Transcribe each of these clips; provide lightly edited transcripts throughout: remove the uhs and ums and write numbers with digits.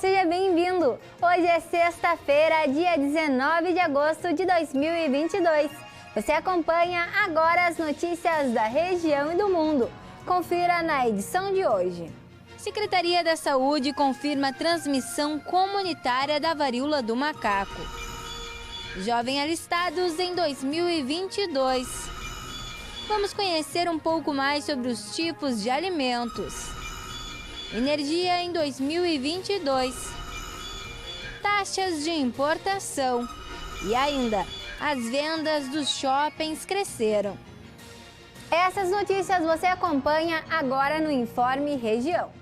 seja bem-vindo! Hoje é sexta-feira, dia 19 de agosto de 2022. Você acompanha agora as notícias da região e do mundo. Confira na edição de hoje. Secretaria da Saúde confirma transmissão comunitária da varíola do macaco. Jovem alistados em 2022. Vamos conhecer um pouco mais sobre os tipos de alimentos. Energia em 2022. Taxas de importação. E ainda, as vendas dos shoppings cresceram. Essas notícias você acompanha agora no Informe Região.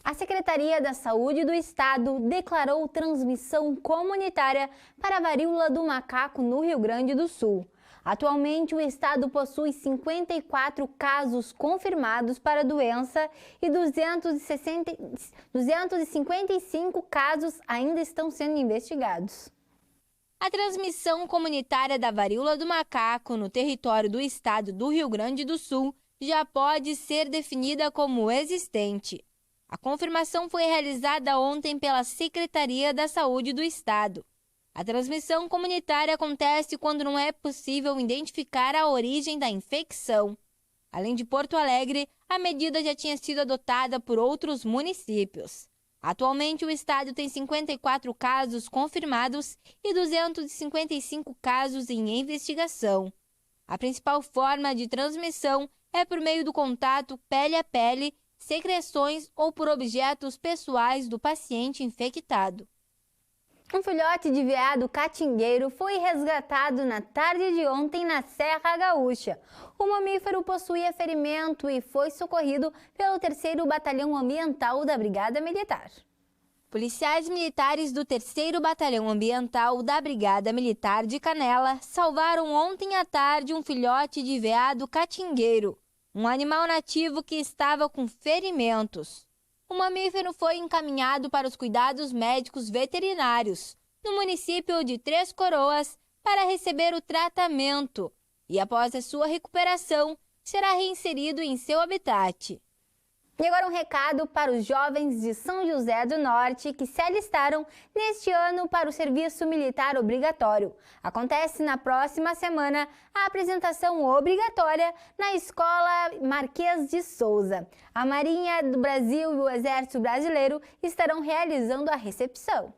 A Secretaria da Saúde do Estado declarou transmissão comunitária para a varíola do macaco no Rio Grande do Sul. Atualmente, o estado possui 54 casos confirmados para a doença e 255 casos ainda estão sendo investigados. A transmissão comunitária da varíola do macaco no território do estado do Rio Grande do Sul já pode ser definida como existente. A confirmação foi realizada ontem pela Secretaria da Saúde do Estado. A transmissão comunitária acontece quando não é possível identificar a origem da infecção. Além de Porto Alegre, a medida já tinha sido adotada por outros municípios. Atualmente, o estado tem 54 casos confirmados e 255 casos em investigação. A principal forma de transmissão é por meio do contato pele a pele, secreções ou por objetos pessoais do paciente infectado. Um filhote de veado catingueiro foi resgatado na tarde de ontem na Serra Gaúcha. O mamífero possuía ferimento e foi socorrido pelo 3º Batalhão Ambiental da Brigada Militar. Policiais militares do 3º Batalhão Ambiental da Brigada Militar de Canela salvaram ontem à tarde um filhote de veado catingueiro, um animal nativo que estava com ferimentos. O mamífero foi encaminhado para os cuidados médicos veterinários, no município de Três Coroas, para receber o tratamento e, após a sua recuperação, será reinserido em seu habitat. E agora um recado para os jovens de São José do Norte que se alistaram neste ano para o serviço militar obrigatório. Acontece na próxima semana a apresentação obrigatória na Escola Marquês de Souza. A Marinha do Brasil e o Exército Brasileiro estarão realizando a recepção.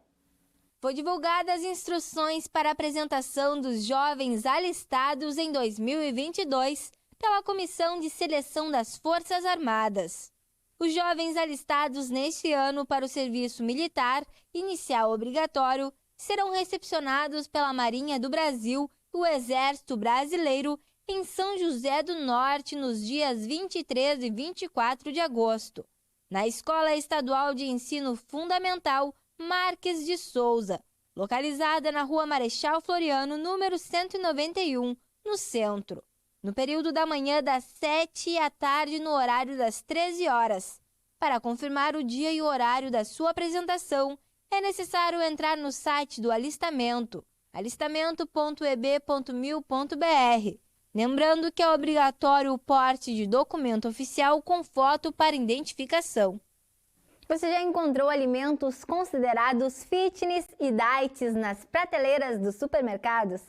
Foi divulgadas as instruções para a apresentação dos jovens alistados em 2022 pela Comissão de Seleção das Forças Armadas. Os jovens alistados neste ano para o serviço militar inicial obrigatório serão recepcionados pela Marinha do Brasil e o Exército Brasileiro em São José do Norte nos dias 23 e 24 de agosto, na Escola Estadual de Ensino Fundamental Marques de Souza, localizada na Rua Marechal Floriano, número 191, no centro. No período da manhã das 7 à tarde no horário das 13 horas. Para confirmar o dia e o horário da sua apresentação, é necessário entrar no site do alistamento, alistamento.eb.mil.br. Lembrando que é obrigatório o porte de documento oficial com foto para identificação. Você já encontrou alimentos considerados fitness e diets nas prateleiras dos supermercados?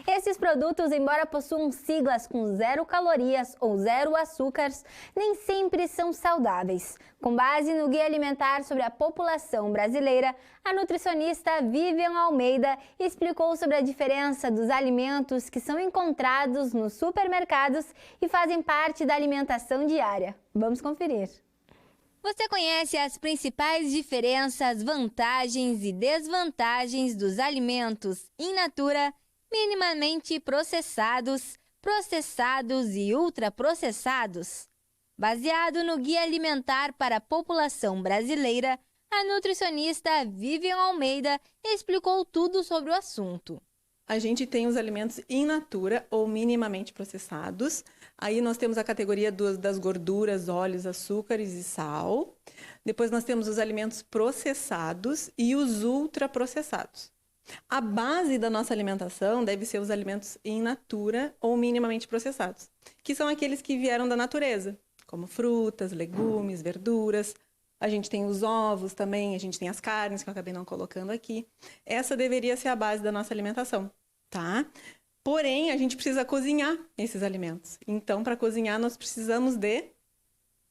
Esses produtos, embora possuam siglas com 0 calorias ou 0 açúcares, nem sempre são saudáveis. Com base no Guia Alimentar sobre a População Brasileira, a nutricionista Vivian Almeida explicou sobre a diferença dos alimentos que são encontrados nos supermercados e fazem parte da alimentação diária. Vamos conferir. Você conhece as principais diferenças, vantagens e desvantagens dos alimentos in natura, minimamente processados, processados e ultraprocessados? Baseado no Guia Alimentar para a População Brasileira, a nutricionista Vivian Almeida explicou tudo sobre o assunto. A gente tem os alimentos in natura ou minimamente processados. Aí nós temos a categoria das gorduras, óleos, açúcares e sal. Depois nós temos os alimentos processados e os ultraprocessados. A base da nossa alimentação deve ser os alimentos in natura ou minimamente processados, que são aqueles que vieram da natureza, como frutas, legumes, verduras. A gente tem os ovos também, a gente tem as carnes, que eu acabei não colocando aqui. Essa deveria ser a base da nossa alimentação, tá? Porém, a gente precisa cozinhar esses alimentos. Então, para cozinhar, nós precisamos de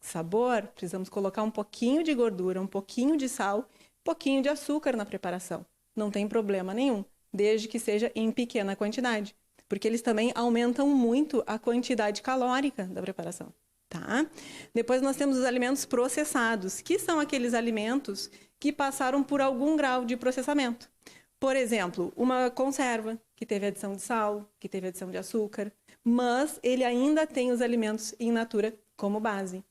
sabor, precisamos colocar um pouquinho de gordura, um pouquinho de sal, um pouquinho de açúcar na preparação. Não tem problema nenhum, desde que seja em pequena quantidade, porque eles também aumentam muito a quantidade calórica da preparação. Tá? Depois nós temos os alimentos processados, que são aqueles alimentos que passaram por algum grau de processamento. Por exemplo, uma conserva que teve adição de sal, que teve adição de açúcar, mas ele ainda tem os alimentos in natura como base.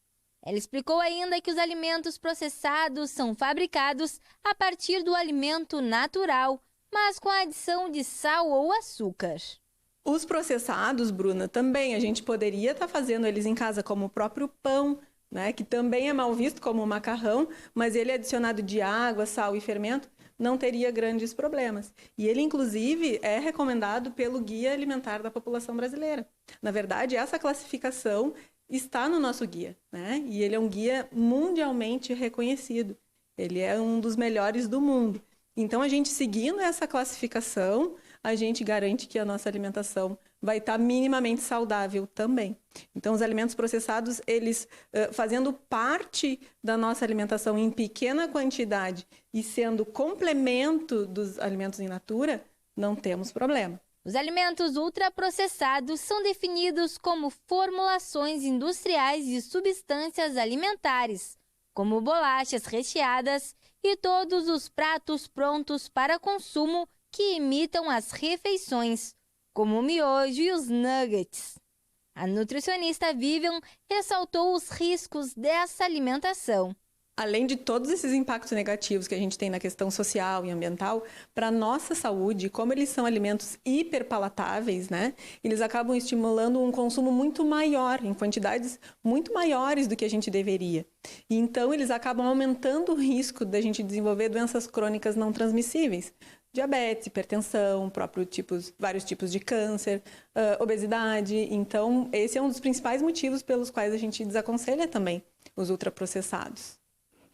Ela explicou ainda que os alimentos processados são fabricados a partir do alimento natural, mas com a adição de sal ou açúcar. Os processados, Bruna, também a gente poderia estar fazendo eles em casa, como o próprio pão, né, que também é mal visto como macarrão, mas ele adicionado de água, sal e fermento não teria grandes problemas. E ele, inclusive, é recomendado pelo Guia Alimentar da População Brasileira. Na verdade, essa classificação está no nosso guia, né? E ele é um guia mundialmente reconhecido. Ele é um dos melhores do mundo. Então, a gente seguindo essa classificação, a gente garante que a nossa alimentação vai estar minimamente saudável também. Então, os alimentos processados, eles fazendo parte da nossa alimentação em pequena quantidade e sendo complemento dos alimentos in natura, não temos problema. Os alimentos ultraprocessados são definidos como formulações industriais de substâncias alimentares, como bolachas recheadas e todos os pratos prontos para consumo que imitam as refeições, como o miojo e os nuggets. A nutricionista Vivian ressaltou os riscos dessa alimentação. Além de todos esses impactos negativos que a gente tem na questão social e ambiental, para a nossa saúde, como eles são alimentos hiperpalatáveis, né? Eles acabam estimulando um consumo muito maior, em quantidades muito maiores do que a gente deveria. E então, eles acabam aumentando o risco da gente desenvolver doenças crônicas não transmissíveis. Diabetes, hipertensão, vários tipos de câncer, obesidade. Então, esse é um dos principais motivos pelos quais a gente desaconselha também os ultraprocessados.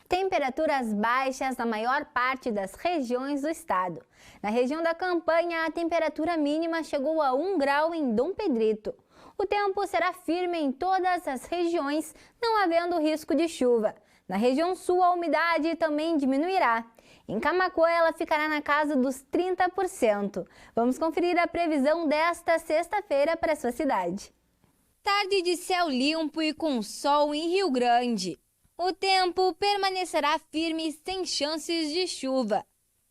Temperaturas baixas na maior parte das regiões do estado. Na região da Campanha, a temperatura mínima chegou a 1 grau em Dom Pedrito. O tempo será firme em todas as regiões, não havendo risco de chuva. Na região sul, a umidade também diminuirá. Em Camaquã, ela ficará na casa dos 30%. Vamos conferir a previsão desta sexta-feira para a sua cidade. Tarde de céu limpo e com sol em Rio Grande. O tempo permanecerá firme sem chances de chuva.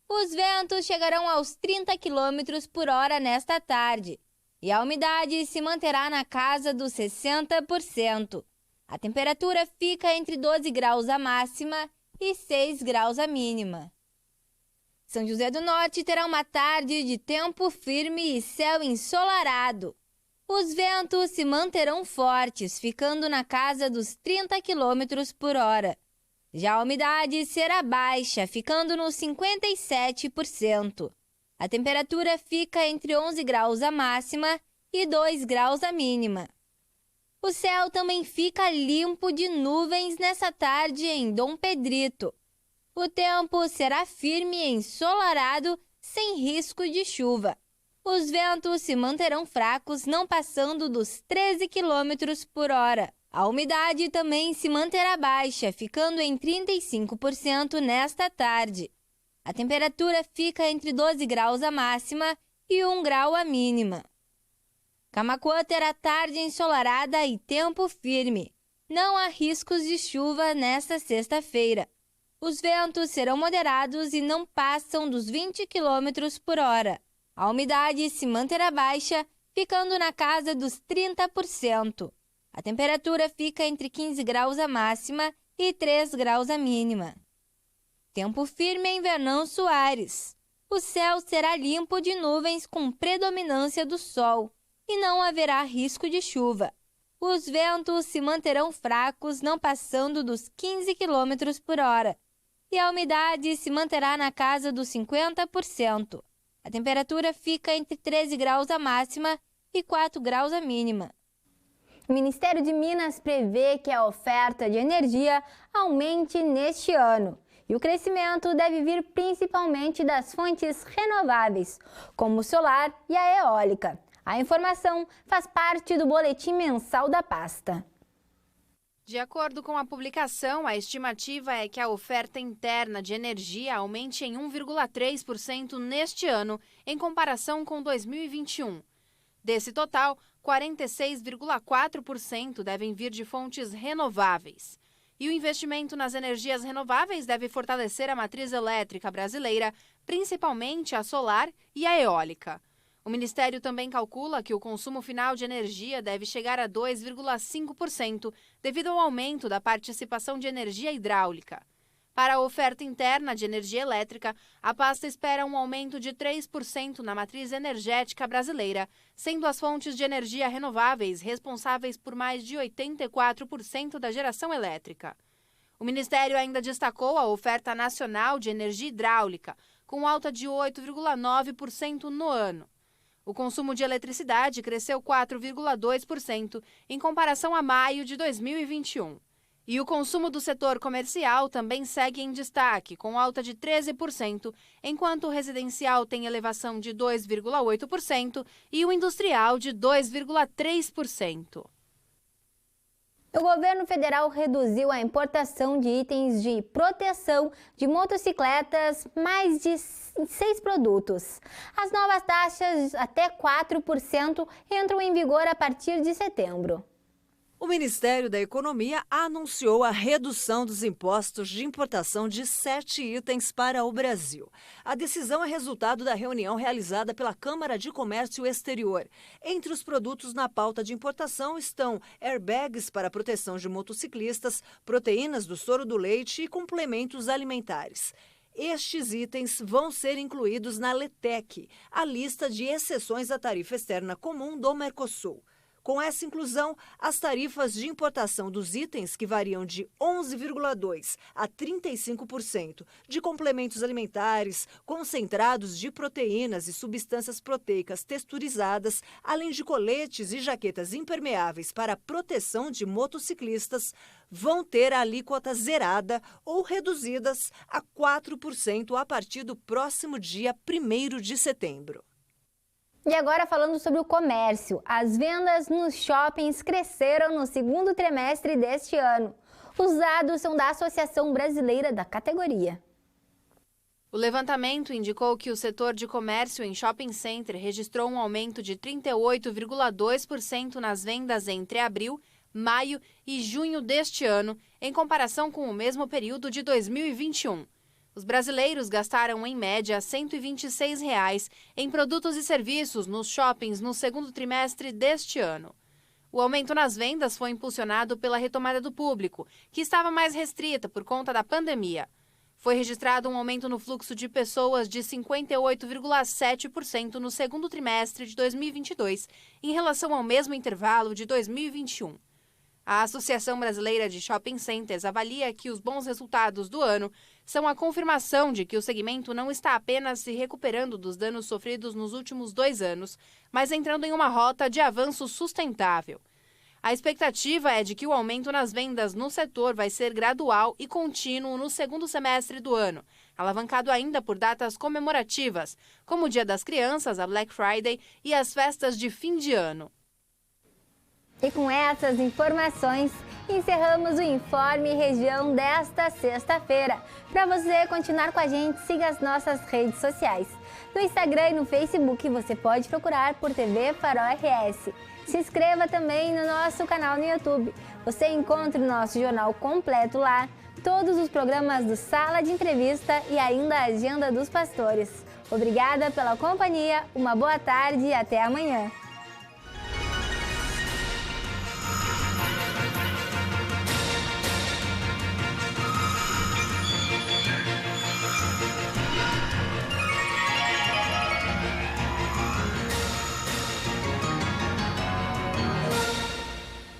Os ventos chegarão aos 30 km por hora nesta tarde e a umidade se manterá na casa dos 60%. A temperatura fica entre 12 graus a máxima e 6 graus a mínima. São José do Norte terá uma tarde de tempo firme e céu ensolarado. Os ventos se manterão fortes, ficando na casa dos 30 km por hora. Já a umidade será baixa, ficando nos 57%. A temperatura fica entre 11 graus a máxima e 2 graus a mínima. O céu também fica limpo de nuvens nessa tarde em Dom Pedrito. O tempo será firme e ensolarado, sem risco de chuva. Os ventos se manterão fracos, não passando dos 13 km por hora. A umidade também se manterá baixa, ficando em 35% nesta tarde. A temperatura fica entre 12 graus a máxima e 1 grau a mínima. Camaquã terá tarde ensolarada e tempo firme. Não há riscos de chuva nesta sexta-feira. Os ventos serão moderados e não passam dos 20 km por hora. A umidade se manterá baixa, ficando na casa dos 30%. A temperatura fica entre 15 graus a máxima e 3 graus a mínima. Tempo firme em Vernão Soares. O céu será limpo de nuvens com predominância do sol e não haverá risco de chuva. Os ventos se manterão fracos, não passando dos 15 km por hora. E a umidade se manterá na casa dos 50%. A temperatura fica entre 13 graus a máxima e 4 graus a mínima. O Ministério de Minas prevê que a oferta de energia aumente neste ano. E o crescimento deve vir principalmente das fontes renováveis, como o solar e a eólica. A informação faz parte do boletim mensal da pasta. De acordo com a publicação, a estimativa é que a oferta interna de energia aumente em 1,3% neste ano, em comparação com 2021. Desse total, 46,4% devem vir de fontes renováveis. E o investimento nas energias renováveis deve fortalecer a matriz elétrica brasileira, principalmente a solar e a eólica. O Ministério também calcula que o consumo final de energia deve chegar a 2,5%, devido ao aumento da participação de energia hidráulica. Para a oferta interna de energia elétrica, a pasta espera um aumento de 3% na matriz energética brasileira, sendo as fontes de energia renováveis responsáveis por mais de 84% da geração elétrica. O Ministério ainda destacou a oferta nacional de energia hidráulica, com alta de 8,9% no ano. O consumo de eletricidade cresceu 4,2% em comparação a maio de 2021. E o consumo do setor comercial também segue em destaque, com alta de 13%, enquanto o residencial tem elevação de 2,8% e o industrial de 2,3%. O governo federal reduziu a importação de itens de proteção de motocicletas, mais de 6 produtos. As novas taxas, até 4%, entram em vigor a partir de setembro. O Ministério da Economia anunciou a redução dos impostos de importação de 7 itens para o Brasil. A decisão é resultado da reunião realizada pela Câmara de Comércio Exterior. Entre os produtos na pauta de importação estão airbags para proteção de motociclistas, proteínas do soro do leite e complementos alimentares. Estes itens vão ser incluídos na LETEC, a lista de exceções à tarifa externa comum do Mercosul. Com essa inclusão, as tarifas de importação dos itens, que variam de 11,2% a 35%, de complementos alimentares, concentrados de proteínas e substâncias proteicas texturizadas, além de coletes e jaquetas impermeáveis para proteção de motociclistas, vão ter a alíquota zerada ou reduzidas a 4% a partir do próximo dia 1º de setembro. E agora falando sobre o comércio, as vendas nos shoppings cresceram no segundo trimestre deste ano. Os dados são da Associação Brasileira da categoria. O levantamento indicou que o setor de comércio em shopping center registrou um aumento de 38,2% nas vendas entre abril, maio e junho deste ano, em comparação com o mesmo período de 2021. Os brasileiros gastaram, em média, R$ 126 em produtos e serviços nos shoppings no segundo trimestre deste ano. O aumento nas vendas foi impulsionado pela retomada do público, que estava mais restrita por conta da pandemia. Foi registrado um aumento no fluxo de pessoas de 58,7% no segundo trimestre de 2022, em relação ao mesmo intervalo de 2021. A Associação Brasileira de Shopping Centers avalia que os bons resultados do ano são a confirmação de que o segmento não está apenas se recuperando dos danos sofridos nos últimos 2 anos, mas entrando em uma rota de avanço sustentável. A expectativa é de que o aumento nas vendas no setor vai ser gradual e contínuo no segundo semestre do ano, alavancado ainda por datas comemorativas, como o Dia das Crianças, a Black Friday e as festas de fim de ano. E com essas informações, encerramos o Informe Região desta sexta-feira. Para você continuar com a gente, siga as nossas redes sociais. No Instagram e no Facebook você pode procurar por TV Farol RS. Se inscreva também no nosso canal no YouTube. Você encontra o nosso jornal completo lá, todos os programas do Sala de Entrevista e ainda a Agenda dos Pastores. Obrigada pela companhia, uma boa tarde e até amanhã.